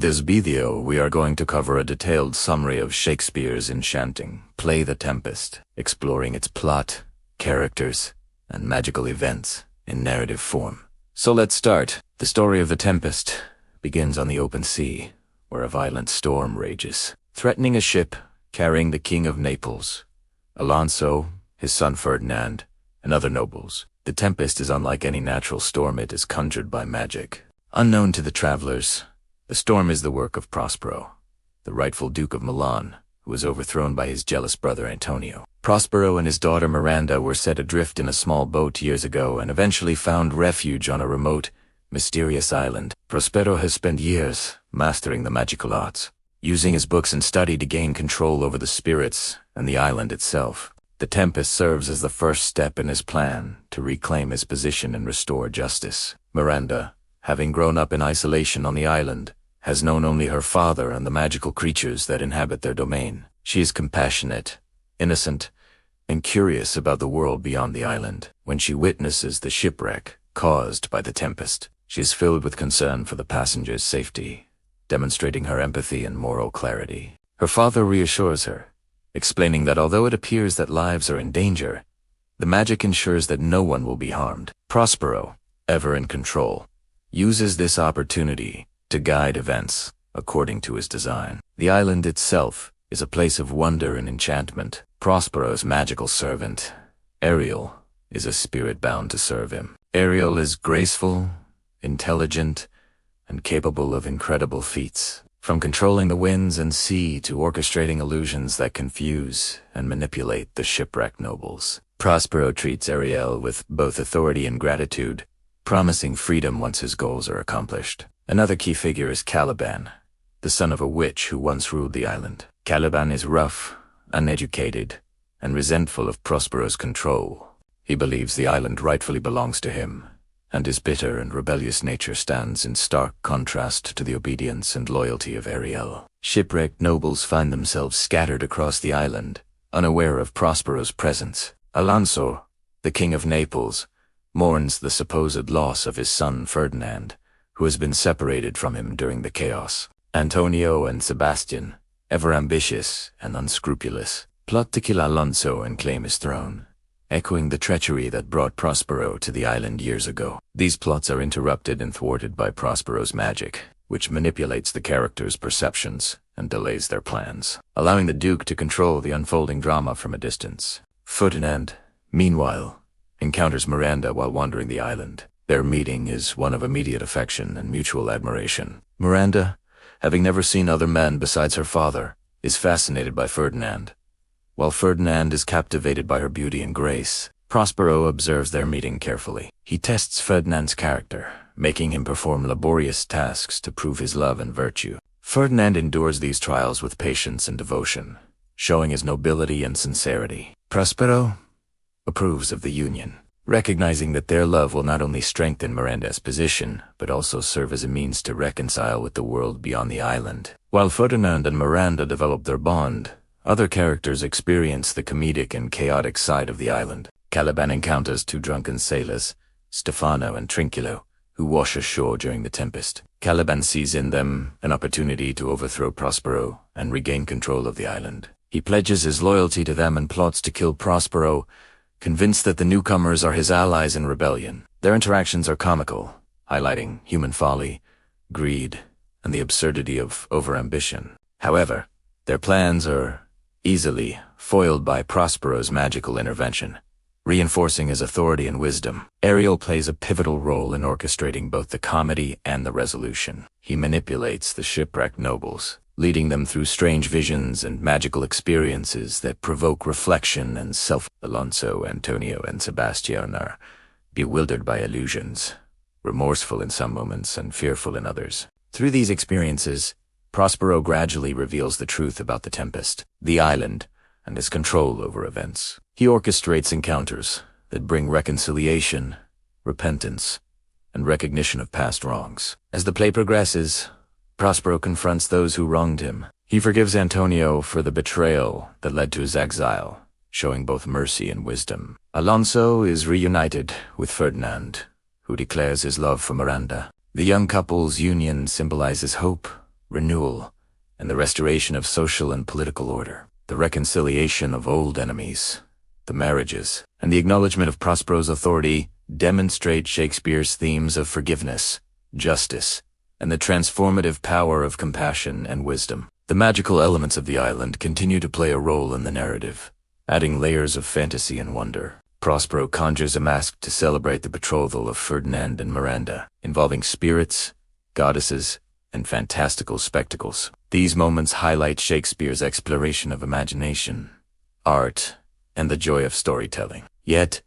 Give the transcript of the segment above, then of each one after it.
this video, we are going to cover a detailed summary of Shakespeare's enchanting play The Tempest, exploring its plot, characters, and magical events in narrative form. So let's start. The story of The Tempest begins on the open sea, where a violent storm rages, threatening a ship carrying the King of Naples, Alonso, his son Ferdinand, and other nobles. The Tempest is unlike any natural storm. It is conjured by magic. Unknown to the travelers, the storm is the work of Prospero, the rightful Duke of Milan, who was overthrown by his jealous brother Antonio. Prospero and his daughter Miranda were set adrift in a small boat years ago and eventually found refuge on a remote, mysterious island. Prospero has spent years mastering the magical arts, using his books and study to gain control over the spirits and the island itself. The Tempest serves as the first step in his plan to reclaim his position and restore justice. Miranda, having grown up in isolation on the island, has known only her father and the magical creatures that inhabit their domain. She is compassionate, innocent, and curious about the world beyond the island. When she witnesses the shipwreck caused by the Tempest, she is filled with concern for the passengers' safety, demonstrating her empathy and moral clarity. Her father reassures her, explaining that although it appears that lives are in danger, the magic ensures that no one will be harmed. Prospero, ever in control, uses this opportunity to guide events according to his design. The island itself is a place of wonder and enchantment. Prospero's magical servant, Ariel, is a spirit bound to serve him. Ariel is graceful, intelligent, and capable of incredible feats, from controlling the winds and sea to orchestrating illusions that confuse and manipulate the shipwrecked nobles. Prospero treats Ariel with both authority and gratitude, promising freedom once his goals are accomplished. Another key figure is Caliban, the son of a witch who once ruled the island. Caliban is rough, uneducated, and resentful of Prospero's control. He believes the island rightfully belongs to him, and his bitter and rebellious nature stands in stark contrast to the obedience and loyalty of Ariel. Shipwrecked nobles find themselves scattered across the island, unaware of Prospero's presence. Alonso, the King of Naples, mourns the supposed loss of his son Ferdinand, who has been separated from him during the chaos. Antonio and Sebastian, ever ambitious and unscrupulous, plot to kill Alonso and claim his throne, echoing the treachery that brought Prospero to the island years ago. These plots are interrupted and thwarted by Prospero's magic, which manipulates the characters' perceptions and delays their plans, allowing the Duke to control the unfolding drama from a distance. Ferdinand, meanwhile, encounters Miranda while wandering the island. Their meeting is one of immediate affection and mutual admiration. Miranda, having never seen other men besides her father, is fascinated by Ferdinand, while Ferdinand is captivated by her beauty and grace. Prospero observes their meeting carefully. He tests Ferdinand's character, making him perform laborious tasks to prove his love and virtue. Ferdinand endures these trials with patience and devotion, showing his nobility and sincerity. Prospero approves of the union, recognizing that their love will not only strengthen Miranda's position, but also serve as a means to reconcile with the world beyond the island. While Ferdinand and Miranda develop their bond, other characters experience the comedic and chaotic side of the island. Caliban encounters two drunken sailors, Stefano and Trinculo, who wash ashore during the Tempest. Caliban sees in them an opportunity to overthrow Prospero and regain control of the island. He pledges his loyalty to them and plots to kill Prospero, convinced that the newcomers are his allies in rebellion. Their interactions are comical, highlighting human folly, greed, and the absurdity of overambition. However, their plans are easily foiled by Prospero's magical intervention, reinforcing his authority and wisdom. Ariel plays a pivotal role in orchestrating both the comedy and the resolution. He manipulates the shipwrecked nobles, leading them through strange visions and magical experiences that provoke reflection and Alonso, Antonio, and Sebastian are bewildered by illusions, remorseful in some moments and fearful in others. Through these experiences, Prospero gradually reveals the truth about the Tempest, the island, and his control over events. He orchestrates encounters that bring reconciliation, repentance, and recognition of past wrongs. As the play progresses, Prospero confronts those who wronged him. He forgives Antonio for the betrayal that led to his exile, showing both mercy and wisdom. Alonso is reunited with Ferdinand, who declares his love for Miranda. The young couple's union symbolizes hope, renewal, and the restoration of social and political order. The reconciliation of old enemies, the marriages, and the acknowledgement of Prospero's authority demonstrate Shakespeare's themes of forgiveness, justice, and the transformative power of compassion and wisdom. The magical elements of the island continue to play a role in the narrative, adding layers of fantasy and wonder. Prospero conjures a mask to celebrate the betrothal of Ferdinand and Miranda, involving spirits, goddesses, and fantastical spectacles. These moments highlight Shakespeare's exploration of imagination, art, and the joy of storytelling. Yet,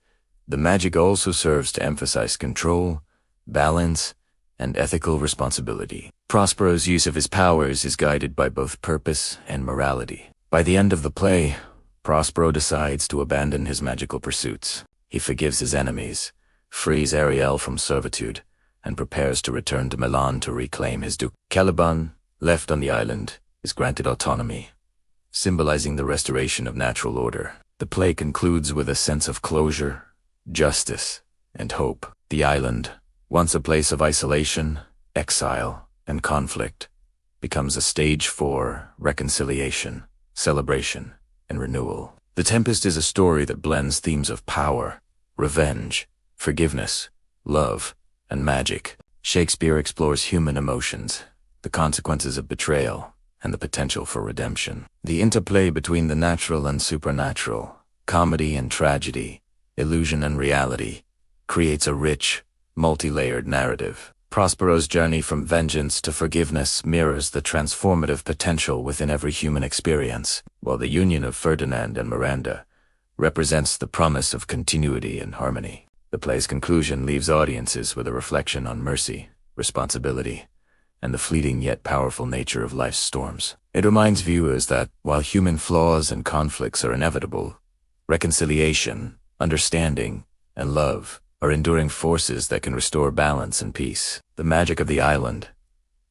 the magic also serves to emphasize control, balance, and ethical responsibility. Prospero's use of his powers is guided by both purpose and morality. By the end of the play, Prospero decides to abandon his magical pursuits. He forgives his enemies, frees Ariel from servitude, and prepares to return to Milan to reclaim his duke. Caliban, left on the island, is granted autonomy, symbolizing the restoration of natural order. The play concludes with a sense of closure, justice, and hope. The island, once a place of isolation, exile, and conflict, becomes a stage for reconciliation, celebration, and renewal. The Tempest is a story that blends themes of power, revenge, forgiveness, love, and magic. Shakespeare explores human emotions, the consequences of betrayal, and the potential for redemption. The interplay between the natural and supernatural, comedy and tragedy, illusion and reality, creates a rich, multi-layered narrative. Prospero's journey from vengeance to forgiveness mirrors the transformative potential within every human experience, while the union of Ferdinand and Miranda represents the promise of continuity and harmony. The play's conclusion leaves audiences with a reflection on mercy, responsibility, and the fleeting yet powerful nature of life's storms. It reminds viewers that, while human flaws and conflicts are inevitable, reconciliation, understanding, and love are enduring forces that can restore balance and peace. The magic of the island,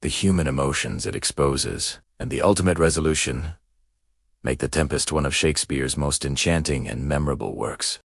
the human emotions it exposes, and the ultimate resolution make The Tempest one of Shakespeare's most enchanting and memorable works.